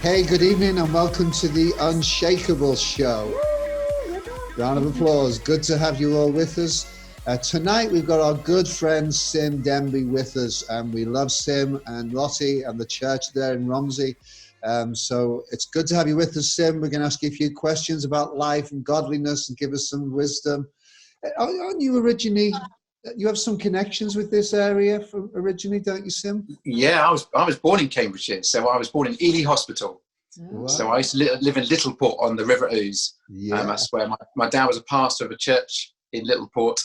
Hey, good evening and welcome to the Unshakable Show. Round of applause. Good to have you all with us. Tonight we've got our good friend Sim Dendy with us, and we love Sim and Lottie and the church there in Romsey. So it's good to have you with us, Sim. We're going to ask you a few questions about life and godliness and give us some wisdom. Aren't you originally, you have some connections with this area from originally, don't you, Sim? Yeah, I was born in Cambridgeshire, so I was born in Ely Hospital. Wow. So I used to live in Littleport on the River Ouse. Yeah. That's where my dad was a pastor of a church in Littleport,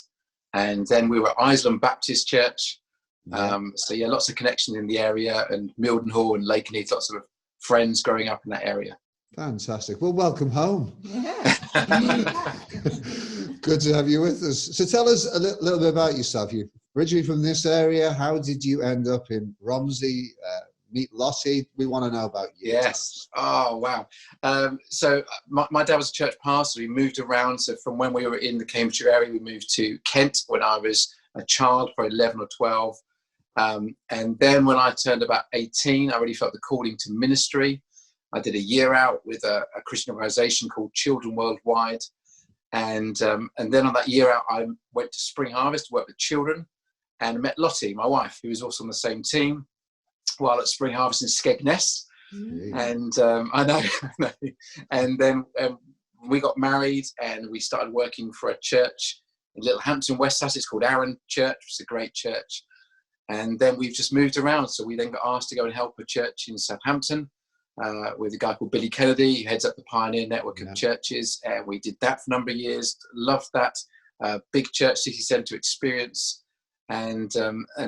and then we were at Isleham Baptist Church. So yeah, lots of connections in the area, and Mildenhall and Lakenheath, lots of friends growing up in that area. Fantastic. Well, welcome home. Yeah. Good to have you with us. So tell us a little bit about yourself. You're originally from this area. How did you end up in Romsey? Meet Lottie. We want to know about you. Yes. Oh, wow. So my dad was a church pastor. We moved around. So from when we were in the Cambridgeshire area, we moved to Kent when I was a child, probably 11 or 12. And then when I turned about 18, I really felt the calling to ministry. I did a year out with a Christian organisation called Children Worldwide. And then on that year out, I went to Spring Harvest to work with children and met Lottie, my wife, who was also on the same team, while at Spring Harvest in Skegness. And I know. And then we got married and we started working for a church in Littlehampton, West Sussex, called Aaron Church, which is a great church. And then we've just moved around. So we then got asked to go and help a church in Southampton with a guy called Billy Kennedy, who heads up the Pioneer Network of churches. And we did that for a number of years. Loved that. Big church, city centre experience. And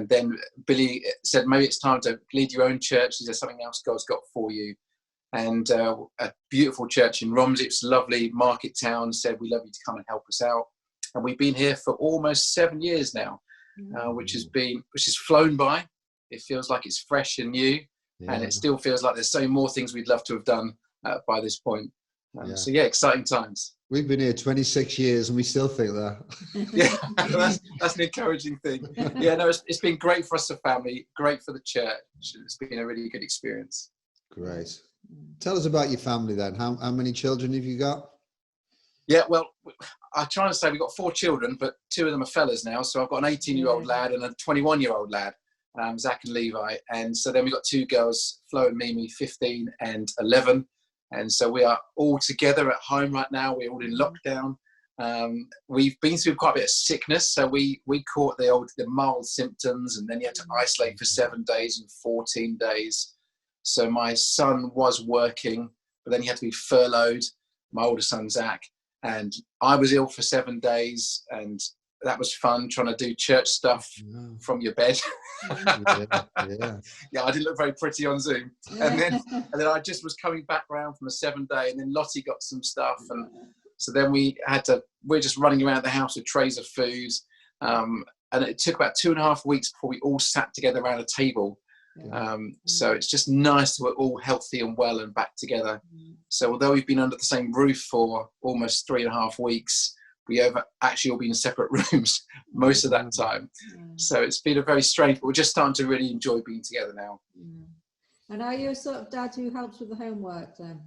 then Billy said, maybe it's time to lead your own church. Is there something else God's got for you? And a beautiful church in Romsey, it's a lovely market town, said, we love you to come and help us out. And we've been here for almost 7 years now, which has flown by. It feels like it's fresh and new, and it still feels like there's so many more things we'd love to have done by this point. So yeah, exciting times. We've been here 26 years and we still think that. Yeah, that's an encouraging thing. Yeah, no, it's been great for us as a family, great for the church. It's been a really good experience. Great. Tell us about your family then. How many children have you got? Yeah, well, I try to say we've got 4 children, but 2 of them are fellas now. So I've got an 18-year-old lad and a 21-year-old lad, Zach and Levi. And so then we've got 2 girls, Flo and Mimi, 15 and 11. And so we are all together at home right now. We're all in lockdown. We've been through quite a bit of sickness. So we caught the mild symptoms, and then you had to isolate for 7 days and 14 days. So my son was working, but then he had to be furloughed, my older son, Zach. And I was ill for 7 days, and that was fun, trying to do church stuff from your bed. Yeah, I didn't look very pretty on Zoom. And then I just was coming back round from a 7-day, and then Lottie got some stuff. And so then we're just running around the house with trays of food. And it took about 2.5 weeks before we all sat together around a table. So it's just nice that we're all healthy and well and back together. So although we've been under the same roof for almost 3.5 weeks, we have actually all been in separate rooms most of that time. So it's been a very strange, but we're just starting to really enjoy being together now. And are you a sort of dad who helps with the homework then?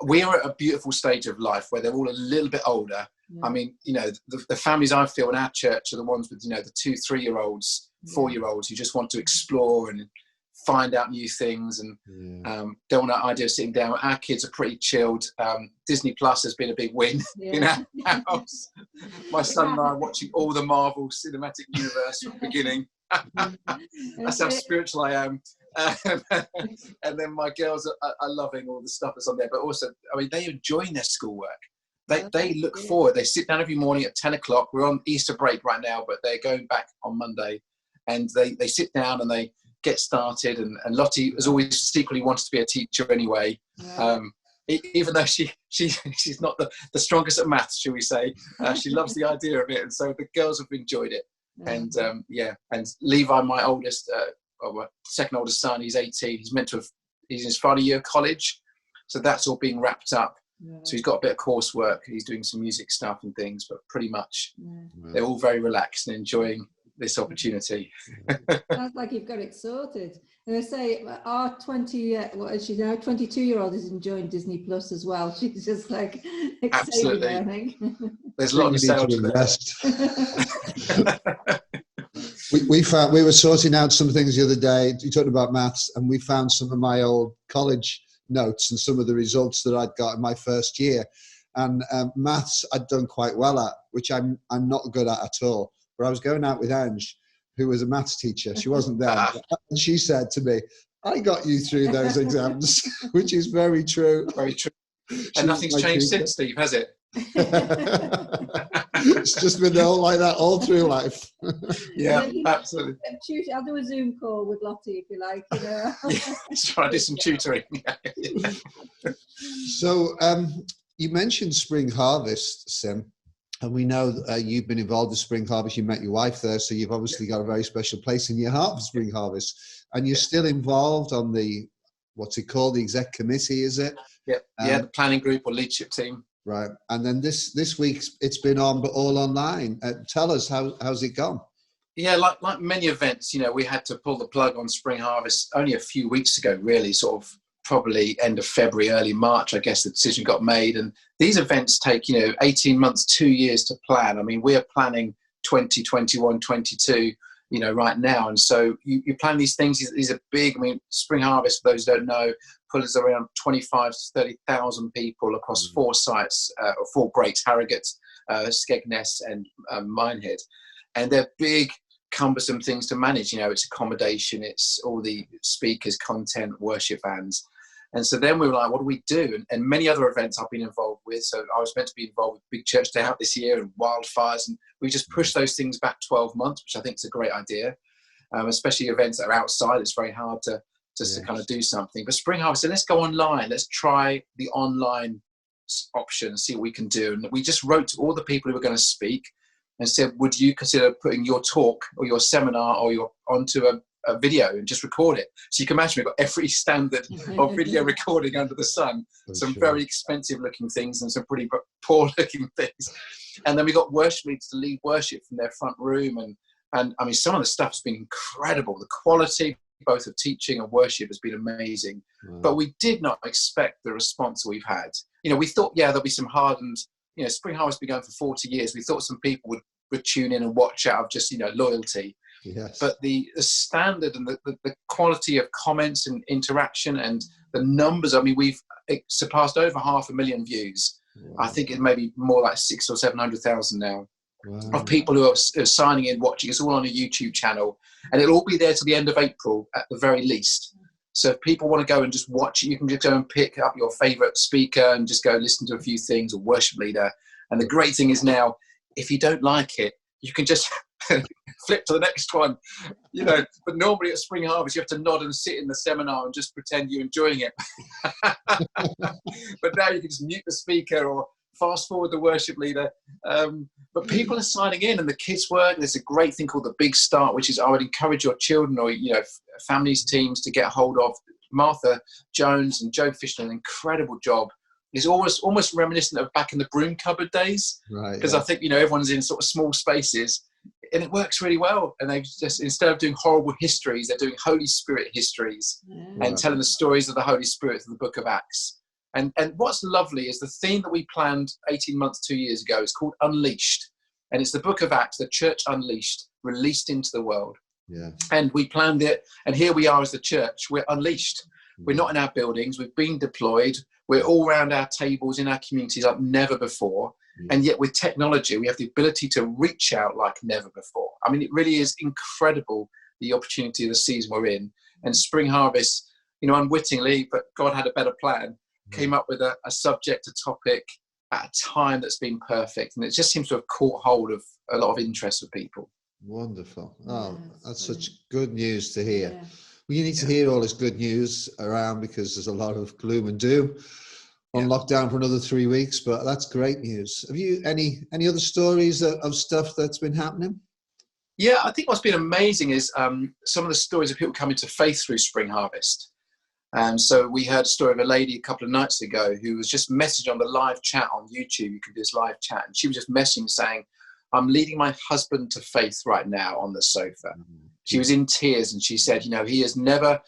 We are at a beautiful stage of life where they're all a little bit older. I mean, the families I feel in our church are the ones with, the 2-3-year-olds, 4-year-olds who just want to explore and find out new things and don't want the idea of sitting down. Our kids are pretty chilled. Disney Plus has been a big win in our house. My son and I are watching all the Marvel Cinematic Universe from the beginning. That's how spiritual I am. And then my girls are loving all the stuff that's on there, but also, I mean, they're enjoying their schoolwork. They look forward. They sit down every morning at 10 o'clock. We're on Easter break right now, but they're going back on Monday. And they sit down and they get started. And Lottie has always secretly wanted to be a teacher anyway. Even though she's not the strongest at maths, shall we say. She loves the idea of it. And so the girls have enjoyed it. And and Levi, my oldest, my second oldest son, he's 18. He's in his final year of college. So that's all being wrapped up. So he's got a bit of coursework. He's doing some music stuff and things, but pretty much they're all very relaxed and enjoying this opportunity. Sounds like you've got it sorted. And I say our 22-year-old is enjoying Disney Plus as well. She's just like excited, I think. There's a lot of nostalgia there. We were sorting out some things the other day. You talked about maths, and we found some of my old college notes and some of the results that I'd got in my first year. And maths I'd done quite well at, which I'm not good at all. But I was going out with Ange, who was a maths teacher. She wasn't there. And she said to me, I got you through those exams, which is very true. Very true. And nothing's changed since, Steve, has it? It's just been like that all through life. Yeah, absolutely. I'll do a Zoom call with Lottie if you like. Yeah, try to do some tutoring. So you mentioned Spring Harvest, Sim, and we know you've been involved with Spring Harvest. You met your wife there, so you've obviously got a very special place in your heart for Spring Harvest. And you're still involved on the, what's it called, the exec committee, is it? Yeah, the planning group or leadership team. Right. And then this week it's been on, but all online. Tell us, how's it gone? Yeah, like many events, we had to pull the plug on Spring Harvest only a few weeks ago, really, sort of probably end of February, early March, I guess the decision got made. And these events take, 18 months, 2 years to plan. I mean, we are planning 2021, 22, right now. And so you plan these things, these are big. I mean, Spring Harvest, for those who don't know, pulls around 25 to 30,000 people across 4 sites, or 4 breaks, Harrogate, Skegness and Minehead. And they're big, cumbersome things to manage. It's accommodation, it's all the speakers, content, worship bands. And so then we were like, what do we do? And many other events I've been involved with. So I was meant to be involved with Big Church Day Out this year and wildfires. And we just pushed those things back 12 months, which I think is a great idea. Especially events that are outside. It's very hard to kind of do something. But Spring Harvest said, let's go online. Let's try the online option and see what we can do. And we just wrote to all the people who were going to speak and said, would you consider putting your talk or your seminar or onto a video and just record it? So you can imagine we've got every standard of video recording under the sun. Very expensive looking things and some pretty poor looking things. And then we got worship leaders to lead worship from their front room. And I mean, some of the stuff has been incredible. The quality both of teaching and worship has been amazing. Wow. But we did not expect the response we've had. We thought, there'll be some hardened, Spring Harvest has been going for 40 years. We thought some people would tune in and watch out of just, loyalty. Yes. But the standard and the quality of comments and interaction and the numbers, I mean, we've surpassed over 500,000 views. Wow. I think it may be more like 600,000 or 700,000 now. Wow. Of people who are signing in, watching. It's all on a YouTube channel, and it'll all be there till the end of April at the very least. So if people want to go and just watch it, you can just go and pick up your favorite speaker and just go listen to a few things, or worship leader. And the great thing is now, if you don't like it, you can just flip to the next one, But normally at Spring Harvest, you have to nod and sit in the seminar and just pretend you're enjoying it. But now you can just mute the speaker or fast forward the worship leader. But people are signing in, and the kids work. There's a great thing called the Big Start, which is I would encourage your children or families, teams to get hold of. Martha Jones and Joe Fisher, an incredible job. It's almost reminiscent of back in the broom cupboard days, right? Because I think everyone's in sort of small spaces, and it works really well. And they've just, instead of doing horrible histories, they're doing Holy Spirit histories and telling the stories of the Holy Spirit through the Book of Acts. And what's lovely is the theme that we planned 18 months, 2 years ago is called Unleashed. And it's the Book of Acts, the church unleashed, released into the world. Yeah. And we planned it. And here we are as the church. We're unleashed. We're not in our buildings. We've been deployed. We're all around our tables in our communities like never before. And yet with technology, we have the ability to reach out like never before. I mean, it really is incredible, the opportunity of the season we're in. And Spring Harvest, unwittingly, but God had a better plan, came up with a subject, a topic at a time that's been perfect. And it just seems to have caught hold of a lot of interest with people. Wonderful. Oh, that's such good news to hear. Yeah. Well, you need to hear all this good news around, because there's a lot of gloom and doom on lockdown for another 3 weeks, but that's great news. Have you any other stories of stuff that's been happening? Yeah, I think what's been amazing is some of the stories of people coming to faith through Spring Harvest. So we heard a story of a lady a couple of nights ago who was just messaging on the live chat on YouTube. You can do this live chat. And she was just messaging saying, I'm leading my husband to faith right now on the sofa. She was in tears, and she said, he has never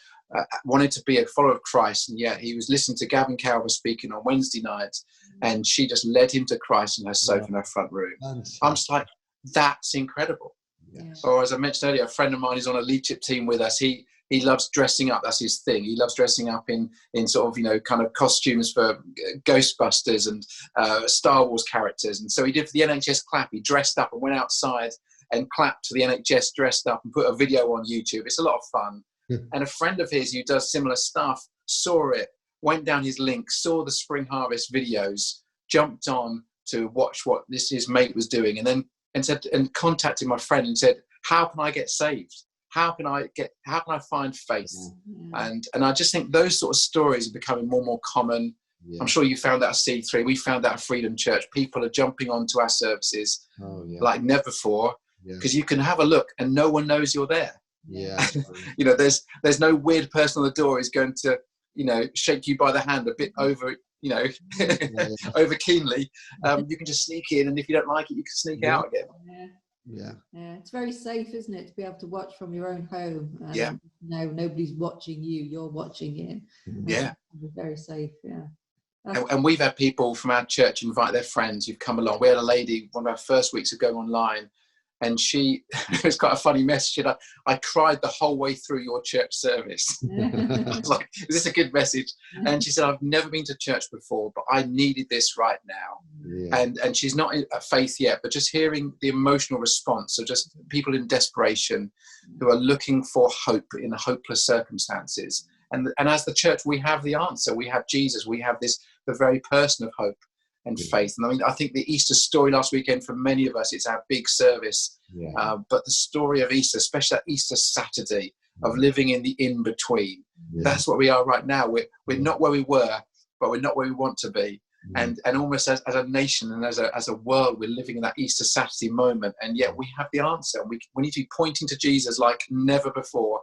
wanted to be a follower of Christ, and yet he was listening to Gavin Calver speaking on Wednesday nights, and she just led him to Christ in her sofa in her front room. I'm just like, that's incredible. Yes. Or as I mentioned earlier, a friend of mine is on a leadership team with us. He loves dressing up. That's his thing. He loves dressing up in sort of, kind of costumes for Ghostbusters and Star Wars characters. And so he did for the NHS clap. He dressed up and went outside and clapped to the NHS dressed up and put a video on YouTube. It's a lot of fun. And a friend of his who does similar stuff saw it, went down his link, saw the Spring Harvest videos, jumped on to watch what his mate was doing, and then contacted my friend and said, how can I get saved? How can I find faith? And I just think those sort of stories are becoming more and more common. I'm sure you found that at C3. We found that at Freedom Church. People are jumping onto our services like never before, because you can have a look and no one knows you're there. There's no weird person on the door who's going to shake you by the hand a bit over over keenly. You can just sneak in, and if you don't like it, you can sneak out again. Yeah, it's very safe, isn't it, to be able to watch from your own home? Nobody's watching you, you're watching it. It's very safe. And we've had people from our church invite their friends who've come along. We had a lady, one of our first weeks of going online, and it was quite a funny message. She said, I cried the whole way through your church service. I was like, is this a good message? And she said, I've never been to church before, but I needed this right now. And she's not in faith yet, but just hearing the emotional response of just people in desperation who are looking for hope in hopeless circumstances. And as the church, we have the answer. We have Jesus. We have the very person of hope and faith. And I think the Easter story last weekend, for many of us, it's our big service. But the story of Easter, especially that Easter Saturday, of living in the in-between, that's what we are right now. We're not where we were, but we're not where we want to be. And almost as a nation and as a world, we're living in that Easter Saturday moment, and yet we have the answer. We need to be pointing to Jesus like never before.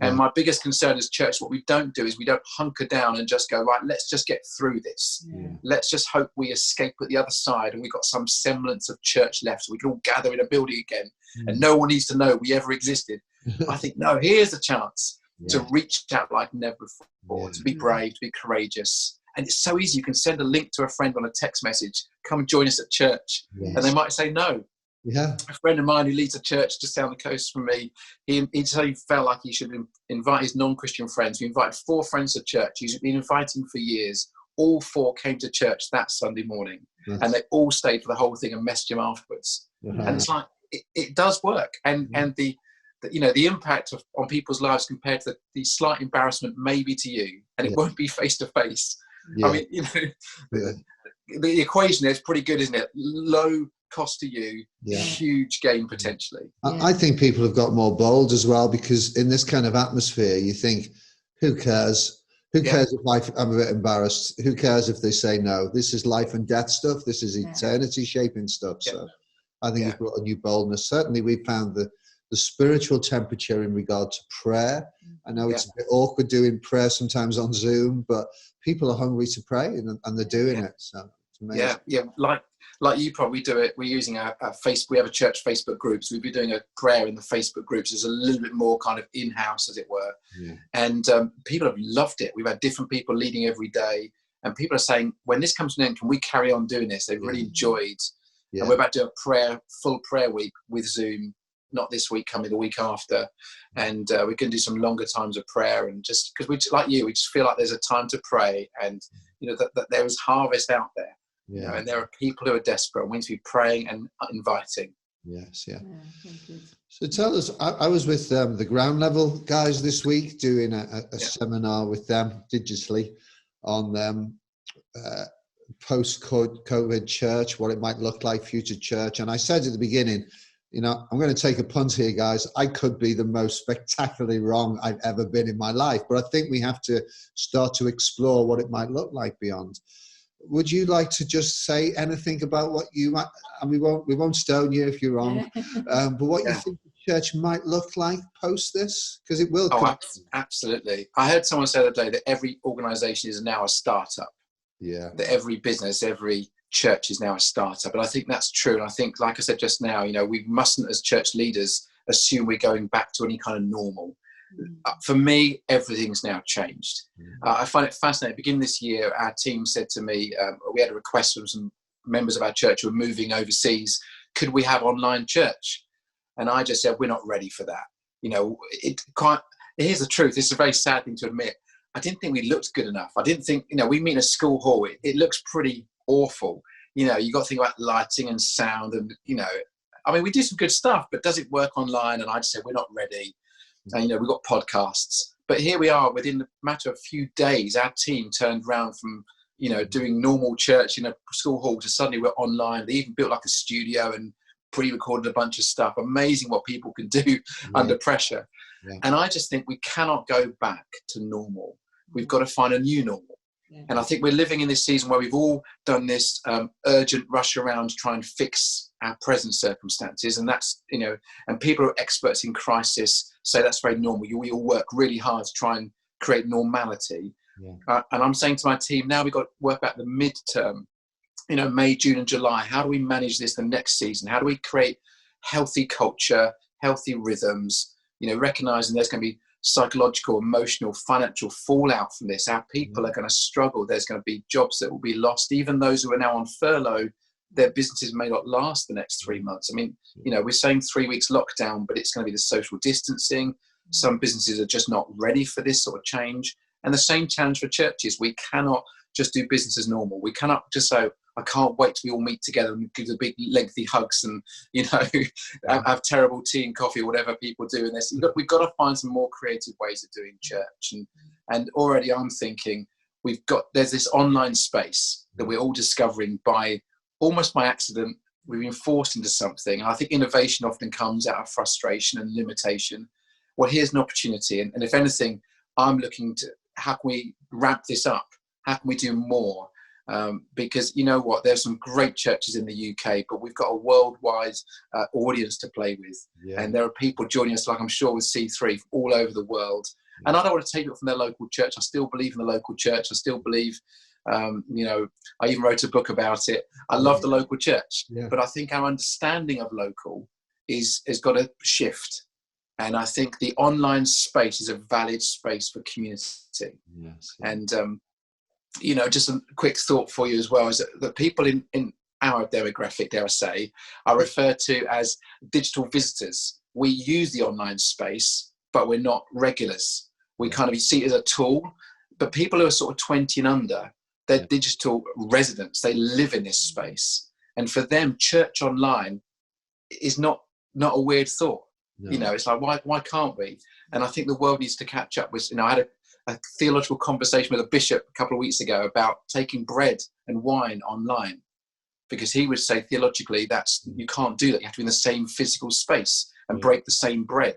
And my biggest concern as church, what we don't do is we don't hunker down and just go, right, let's just get through this. Let's just hope we escape at the other side and we've got some semblance of church left so we can all gather in a building again and no one needs to know we ever existed. I think, no, here's a chance to reach out like never before, to be brave, to be courageous. And it's so easy. You can send a link to a friend on a text message, come join us at church. And they might say no. A friend of mine who leads a church just down the coast from me, he felt like he should invite his non-Christian friends. We invited 4 friends to church. He's been inviting for years. All 4 came to church that Sunday morning. And they all stayed for the whole thing and messaged him afterwards. And it's like, it does work. And the impact on people's lives compared to the slight embarrassment maybe to you, and it won't be face to face. I mean, the equation there is pretty good, isn't it? Low cost to you, huge gain potentially. I think people have got more bold as well, because in this kind of atmosphere, you think, who cares? Who cares if I'm a bit embarrassed? Who cares if they say no? This is life and death stuff. This is eternity shaping stuff. So I think it's brought a new boldness. Certainly we found the spiritual temperature in regard to prayer. I know it's a bit awkward doing prayer sometimes on Zoom, but people are hungry to pray and they're doing it. So it's amazing. Like you probably do it. We're using our Facebook. We have a church Facebook group, so we'll be doing a prayer in the Facebook groups. It's a little bit more kind of in-house, as it were. And people have loved it. We've had different people leading every day, and people are saying, when this comes to an end, can we carry on doing this? They've really enjoyed. And we're about to do a full prayer week with Zoom. Not this week, coming the week after, and we're going to do some longer times of prayer, and just because we just feel like there's a time to pray, and that there is harvest out there, and there are people who are desperate, and we need to be praying and inviting. So tell us, I was with the ground level guys this week doing a seminar with them digitally on post-COVID church, what it might look like, future church, and I said at the beginning, I'm going to take a punt here, guys. I could be the most spectacularly wrong I've ever been in my life, but I think we have to start to explore what it might look like beyond. Would you like to just say anything about what you might, and we won't stone you if you're wrong, but what you think the church might look like post this? Because it will come. Absolutely. I heard someone say the other day that every organization is now a startup. That every business, every church is now a startup. But I think that's true. And I think, like I said just now, you know, we mustn't, as church leaders, assume we're going back to any kind of normal. For me, everything's now changed. I find it fascinating. Beginning this year, our team said to me, we had a request from some members of our church who were moving overseas. Could we have online church? And I just said, we're not ready for that. You know, here's the truth. This is a very sad thing to admit. I didn't think we looked good enough. I didn't think, you know, we meet in a school hall. It looks pretty awful. You know, you got to think about lighting and sound and, you know, I mean, we do some good stuff, but does it work online? And I just said, we're not ready. And, you know, we've got podcasts. But here we are, within a matter of a few days, our team turned around from, you know, doing normal church in a school hall to suddenly we're online. They even built like a studio and pre-recorded a bunch of stuff. Amazing what people can do under pressure. Yeah. And I just think we cannot go back to normal. We've got to find a new normal. Yeah. And I think we're living in this season where we've all done this urgent rush around to try and fix our present circumstances. And that's, you know, and people who are experts in crisis say that's very normal. We all work really hard to try and create normality. Yeah. And I'm saying to my team, now we've got to work out the midterm, you know, May, June and July. How do we manage this the next season? How do we create healthy culture, healthy rhythms, you know, recognizing there's going to be psychological, emotional, financial fallout from this. Our people are going to struggle. There's going to be jobs that will be lost. Even those who are now on furlough, their businesses may not last the next 3 months. I mean, you know, we're saying 3 weeks lockdown, but it's going to be the social distancing. Some businesses are just not ready for this sort of change. And the same challenge for churches. We cannot just do business as normal. We cannot just say, I can't wait till we all meet together and give the big lengthy hugs and, you know, have terrible tea and coffee or whatever people do in this. We've got to find some more creative ways of doing church. And already I'm thinking there's this online space that we're all discovering almost by accident. We've been forced into something. And I think innovation often comes out of frustration and limitation. Well, here's an opportunity. And if anything, I'm looking to, how can we ramp this up? How can we do more? Because you know what, there's some great churches in the UK, but we've got a worldwide audience to play with. Yeah. And there are people joining us, like I'm sure with C3, all over the world. Yeah. And I don't want to take it from their local church. I still believe in the local church. I still believe, you know, I even wrote a book about it. I love the local church, but I think our understanding of local has got to shift. And I think the online space is a valid space for community. Yes. And, you know, just a quick thought for you as well is that the people in our demographic, dare I say, are referred to as digital visitors. We use the online space, but we're not regulars. We kind of see it as a tool, but people who are sort of 20 and under, they're digital residents. They live in this space. And for them, church online is not a weird thought. No. You know, it's like, why can't we? And I think the world needs to catch up with, you know, I had a theological conversation with a bishop a couple of weeks ago about taking bread and wine online, because he would say theologically you can't do that. You have to be in the same physical space and break the same bread.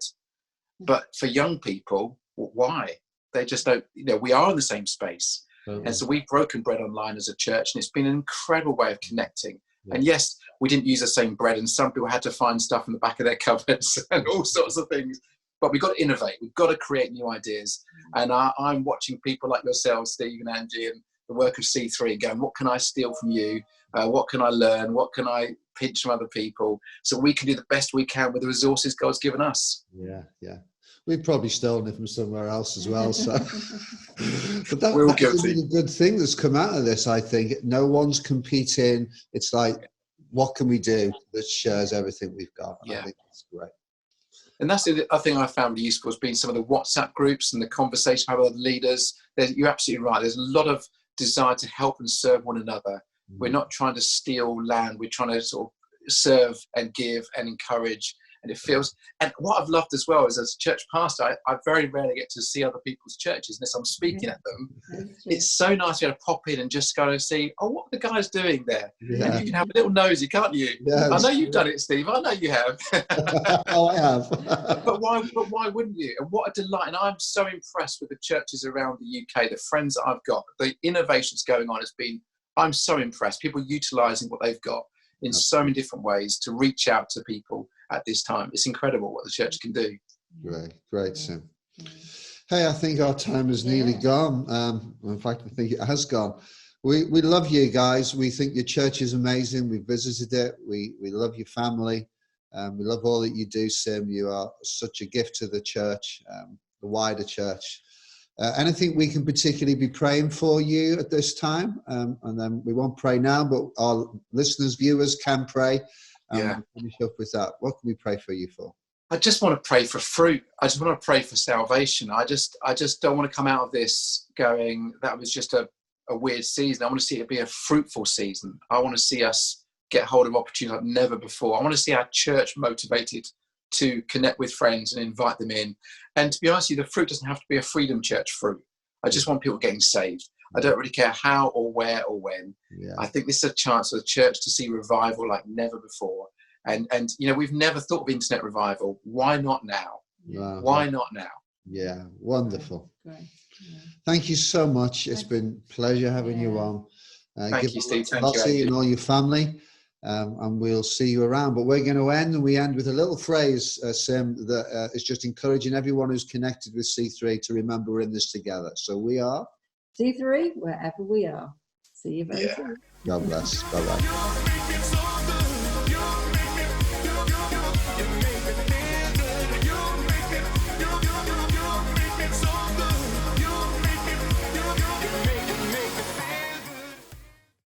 But for young people, why? They just don't, you know, we are in the same space. And so we've broken bread online as a church, and it's been an incredible way of connecting. And yes, we didn't use the same bread, and some people had to find stuff in the back of their cupboards and all sorts of things. But we've got to innovate. We've got to create new ideas. And I'm watching people like yourselves, Steve and Angie, and the work of C3, going, what can I steal from you? What can I learn? What can I pinch from other people? So we can do the best we can with the resources God's given us. Yeah, yeah. We've probably stolen it from somewhere else as well. So, but that's a really good thing that's come out of this. I think no one's competing. It's like, what can we do that shares everything we've got? Yeah. I think that's great. And that's the other thing I found useful has been some of the WhatsApp groups and the conversation I have with other leaders. You're absolutely right. There's a lot of desire to help and serve one another. We're not trying to steal land. We're trying to sort of serve and give and encourage. And it feels, and what I've loved as well is as a church pastor, I very rarely get to see other people's churches unless I'm speaking at them. It's so nice to be able to pop in and just go and see, oh, what are the guys doing there? Yeah. And you can have a little nosy, can't you? Yeah, I know you've done it, Steve. I know you have. Oh, I have. but why wouldn't you? And what a delight. And I'm so impressed with the churches around the UK, the friends that I've got, the innovations going on has been, I'm so impressed. People utilising what they've got in so many different ways to reach out to people at this time. It's incredible what the church can do. Great, Sim. Hey, I think our time is nearly gone. In fact, I think it has gone. We love you guys. We think your church is amazing. We visited it. We love your family. We love all that you do, Sim. You are such a gift to the church, the wider church. Anything we can particularly be praying for you at this time? And then we won't pray now, but our listeners, viewers can pray. Yeah. We'll finish up with that. What can we pray for you for? I just want to pray for fruit. I just want to pray for salvation. I just don't want to come out of this going, that was just a weird season. I want to see it be a fruitful season. I want to see us get hold of opportunities like never before. I want to see our church motivated to connect with friends and invite them in. And to be honest with you, the fruit doesn't have to be a Freedom Church fruit. I just want people getting saved. I don't really care how or where or when. Yeah. I think this is a chance for the church to see revival like never before. And you know, we've never thought of internet revival. Why not now? Why not now? Yeah, wonderful. Great. Yeah. Thank you so much. It's been a pleasure having you on. Thank you, Steve. Thank you, Lottie Angie. and all your family. And we'll see you around. But we're going to end, and we end with a little phrase, Sim, that is just encouraging everyone who's connected with C3 to remember we're in this together. So we are C3, wherever we are. See you very soon. God bless. Bye-bye.